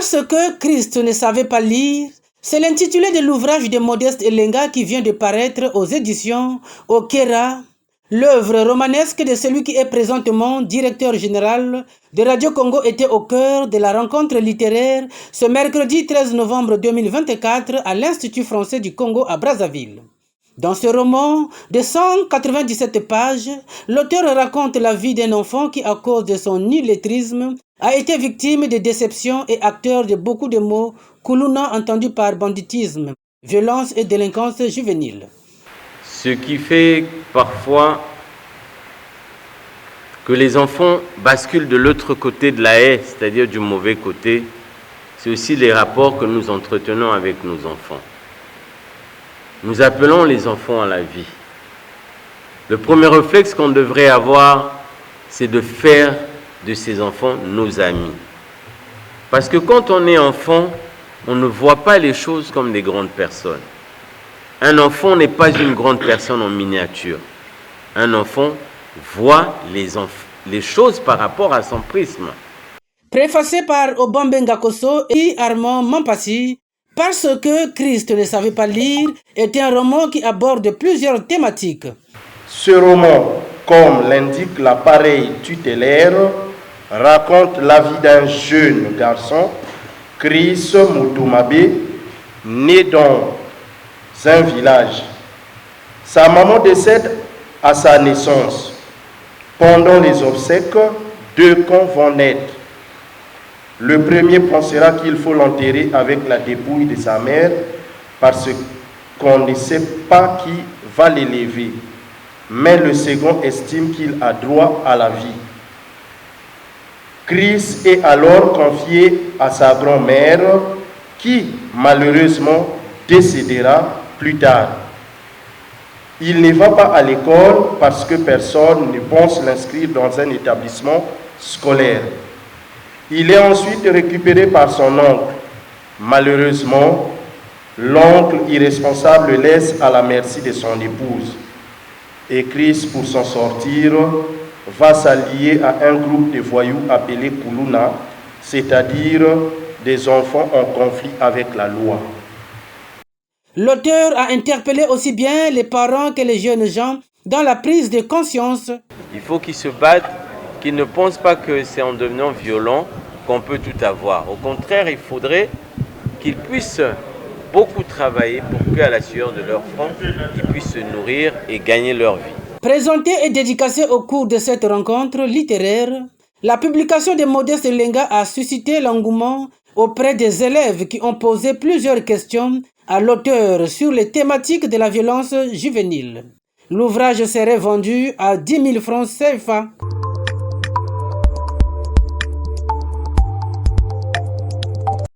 Parce que Christ ne savait pas lire, c'est l'intitulé de l'ouvrage de Modeste Elenga qui vient de paraître aux éditions Okera, l'œuvre romanesque de celui qui est présentement directeur général de Radio Congo était au cœur de la rencontre littéraire ce mercredi 13 novembre 2024 à l'Institut français du Congo à Brazzaville. Dans ce roman de 197 pages, l'auteur raconte la vie d'un enfant qui, à cause de son illettrisme, a été victime de déceptions et acteur de beaucoup de mots Kuluna entendus par banditisme, violence et délinquance juvénile. Ce qui fait parfois que les enfants basculent de l'autre côté de la haie, c'est-à-dire du mauvais côté, c'est aussi les rapports que nous entretenons avec nos enfants. Nous appelons les enfants à la vie. Le premier réflexe qu'on devrait avoir, c'est de faire de ces enfants nos amis. Parce que quand on est enfant, on ne voit pas les choses comme des grandes personnes. Un enfant n'est pas une grande personne en miniature. Un enfant voit les choses par rapport à son prisme. Préfacé par Obambe Ngakoso et Armand Mampassi, Parce que Christ ne savait pas lire est un roman qui aborde plusieurs thématiques. Ce roman, comme l'indique l'appareil tutélaire, raconte la vie d'un jeune garçon, Chris Mutumabe, né dans un village. Sa maman décède à sa naissance. Pendant les obsèques, 2 camps vont naître. Le premier pensera qu'il faut l'enterrer avec la dépouille de sa mère parce qu'on ne sait pas qui va l'élever. Mais le second estime qu'il a droit à la vie. Chris est alors confié à sa grand-mère qui, malheureusement, décédera plus tard. Il ne va pas à l'école parce que personne ne pense l'inscrire dans un établissement scolaire. Il est ensuite récupéré par son oncle. Malheureusement, l'oncle irresponsable le laisse à la merci de son épouse. Et Chris, pour s'en sortir, va s'allier à un groupe de voyous appelé Kuluna, c'est-à-dire des enfants en conflit avec la loi. L'auteur a interpellé aussi bien les parents que les jeunes gens dans la prise de conscience. Il faut qu'ils se battent, qu'ils ne pensent pas que c'est en devenant violent qu'on peut tout avoir. Au contraire, il faudrait qu'ils puissent beaucoup travailler pour qu'à la sueur de leur front, ils puissent se nourrir et gagner leur vie. Présentée et dédicacée au cours de cette rencontre littéraire, la publication de Modeste Elenga a suscité l'engouement auprès des élèves qui ont posé plusieurs questions à l'auteur sur les thématiques de la violence juvénile. L'ouvrage serait vendu à 10 000 francs CFA.